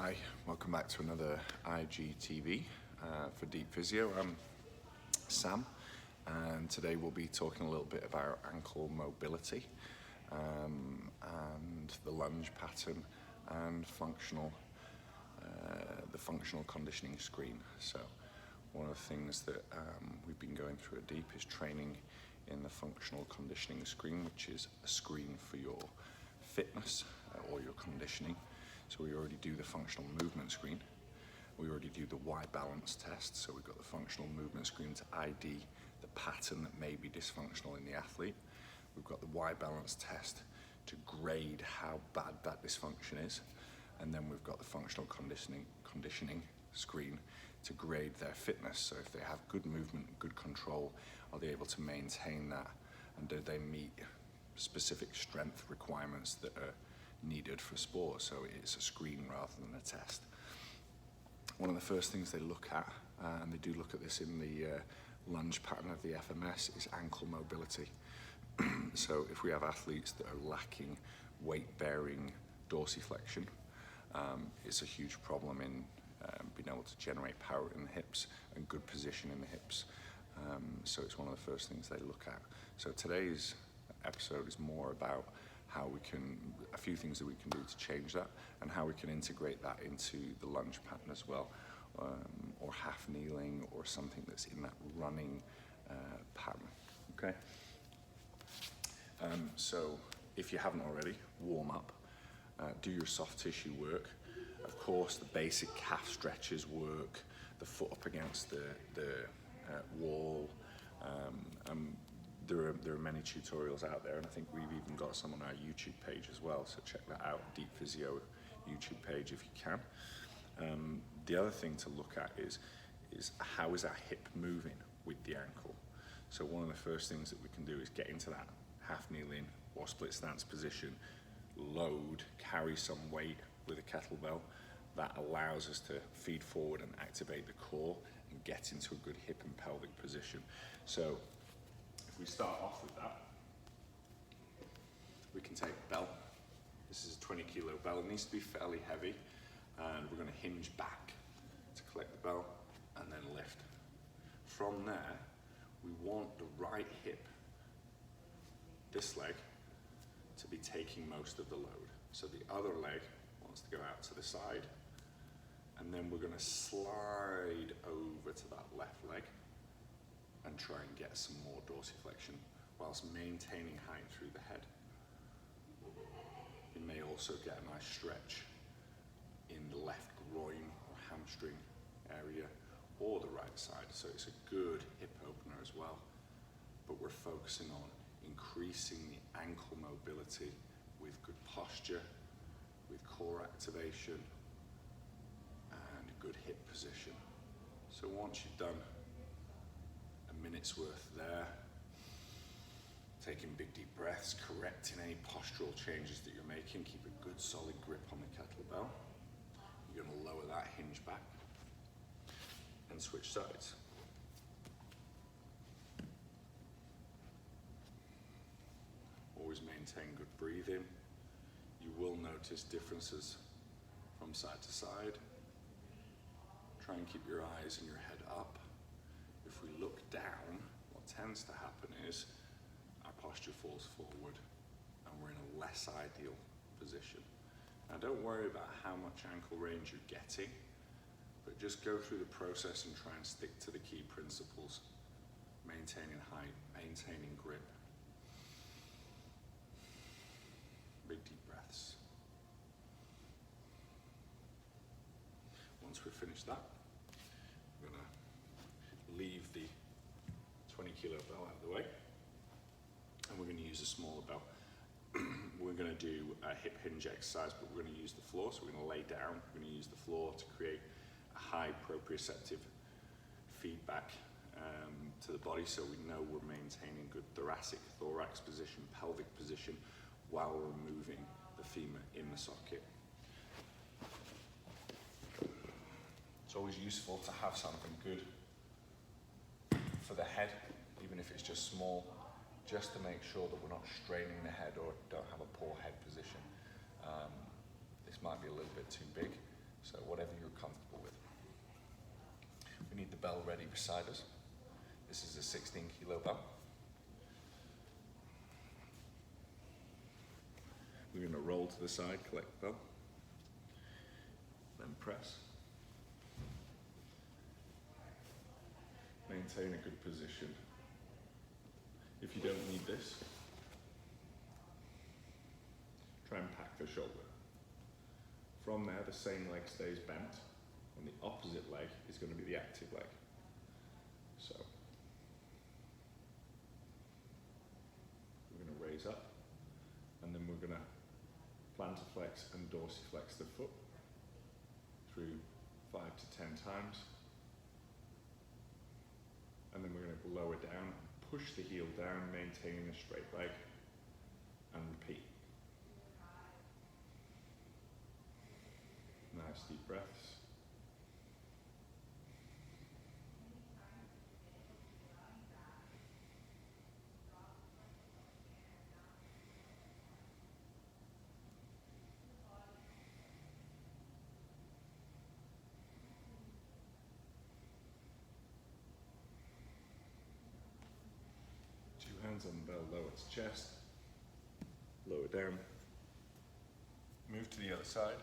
Hi, welcome back to another IGTV for Deep Physio. I'm Sam, and today we'll be talking a little bit about ankle mobility and the lunge pattern and the functional conditioning screen. So one of the things that we've been going through at Deep is training in the functional conditioning screen, which is a screen for your fitness or your conditioning. So we already do the functional movement screen. We already do the Y balance test. So we've got the functional movement screen to ID the pattern that may be dysfunctional in the athlete. We've got the Y balance test to grade how bad that dysfunction is. And then we've got the functional conditioning screen to grade their fitness. So if they have good movement, good control, are they able to maintain that? And do they meet specific strength requirements that are needed for sport? So it's a screen rather than a test. One of the first things they look at, and they do look at this in the lunge pattern of the FMS, is ankle mobility. So if we have athletes that are lacking weight-bearing dorsiflexion, it's a huge problem in being able to generate power in the hips and good position in the hips. So it's one of the first things they look at. So today's episode is more about a few things that we can do to change that, and how we can integrate that into the lunge pattern as well, or half kneeling, or something that's in that running pattern. Okay. So if you haven't already, warm up, do your soft tissue work. Of course, the basic calf stretches work, the foot up against the wall. There are many tutorials out there, and I think we've even got some on our YouTube page as well, so check that out, Deep Physio YouTube page if you can. The other thing to look at is how is our hip moving with the ankle? So one of the first things that we can do is get into that half kneeling or split stance position, load, carry some weight with a kettlebell. That allows us to feed forward and activate the core and get into a good hip and pelvic position. So if we start off with that, we can take a bell. This is a 20-kilo bell. It needs to be fairly heavy, and we're going to hinge back to collect the bell and then lift. From there, we want the right hip, this leg, to be taking most of the load. So the other leg wants to go out to the side, and then we're going to slide over to that left leg and try and get some more dorsiflexion whilst maintaining height through the head. You may also get a nice stretch in the left groin or hamstring area or the right side, so it's a good hip opener as well. But we're focusing on increasing the ankle mobility with good posture, with core activation, and a good hip position. So once you've done a minute's worth there, taking big deep breaths, correcting any postural changes that you're making, keep a good solid grip on the kettlebell. You're going to lower that hinge back and switch sides. Always maintain good breathing. You will notice differences from side to side. Try and keep your eyes and your head up. If we look down, what tends to happen is our posture falls forward and we're in a less ideal position. Now don't worry about how much ankle range you're getting, but just go through the process and try and stick to the key principles. Maintaining height, maintaining grip. Big deep breaths. Once we've finished that, we're going to leave the 20-kilo bell out of the way, and we're going to use a smaller bell. We're going to do a hip hinge exercise, but we're going to use the floor. So we're going to lay down. We're going to use the floor to create a high proprioceptive feedback to the body, so we know we're maintaining good thorax position, pelvic position, while we're moving the femur in the socket. It's always useful to have something good for the head, even if it's just small, just to make sure that we're not straining the head or don't have a poor head position. This might be a little bit too big, So whatever you're comfortable with. We need the bell ready beside us. This is a 16-kilo bell. We're going to roll to the side, collect the bell, then press. Maintain a good position. If you don't need this, try and pack the shoulder. From there, the same leg stays bent, and the opposite leg is going to be the active leg. So, we're going to raise up, and then we're going to plantar flex and dorsiflex the foot through 5 to 10 times. And then we're going to lower down, push the heel down, maintaining a straight leg, and repeat. Nice deep breaths. Two hands on the bell, lower to chest, lower down, move to the other side.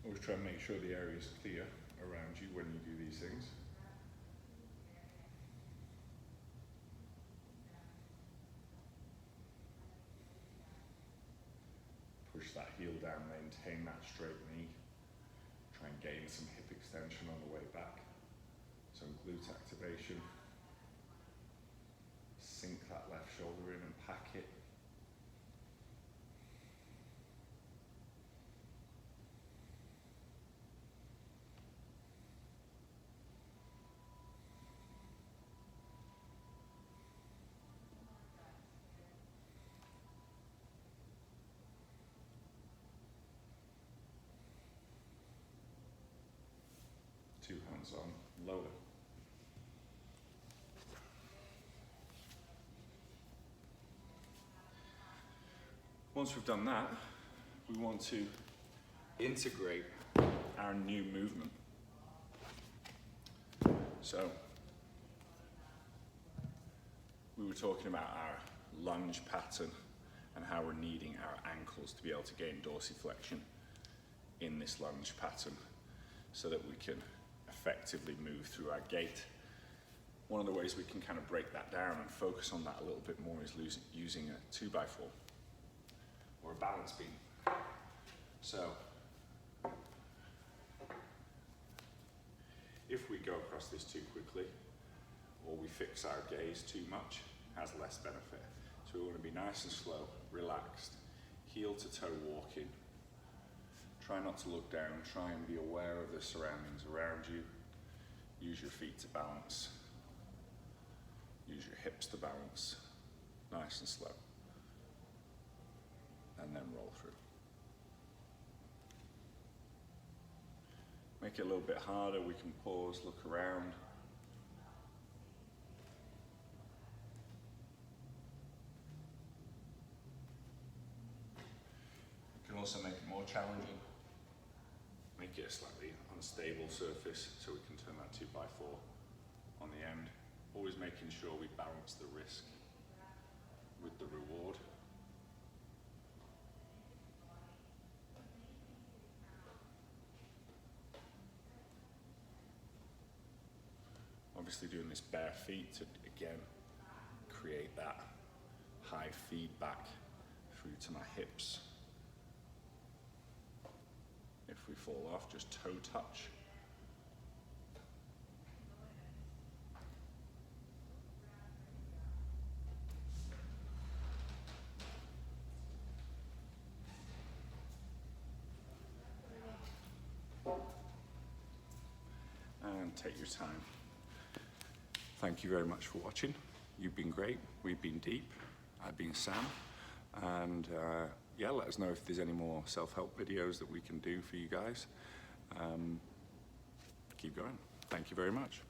Always try and make sure the area is clear around you when you do these things. Push that heel down, maintain that straight knee. Try and gain some hip extension on the way back. Some glute activation. Sink that left shoulder in and pack it. Two hands on, lower. Once we've done that, we want to integrate our new movement. So, we were talking about our lunge pattern and how we're needing our ankles to be able to gain dorsiflexion in this lunge pattern so that we can effectively move through our gait. One of the ways we can kind of break that down and focus on that a little bit more is using a 2x4 or a balance beam. So, if we go across this too quickly or we fix our gaze too much, it has less benefit. So we want to be nice and slow, relaxed, heel to toe walking. Try not to look down, try and be aware of the surroundings around you. Use your feet to balance. Use your hips to balance. Nice and slow. And then roll through. Make it a little bit harder, we can pause, look around. You can also make it more challenging. Make it a slightly unstable surface so we can turn that 2x4 on the end. Always making sure we balance the risk with the reward. Obviously doing this bare feet to, again, create that high feedback through to my hips. If we fall off, just toe touch. And take your time. Thank you very much for watching. You've been great. We've been deep. I've been Sam. And yeah, let us know if there's any more self-help videos that we can do for you guys. Keep going. Thank you very much.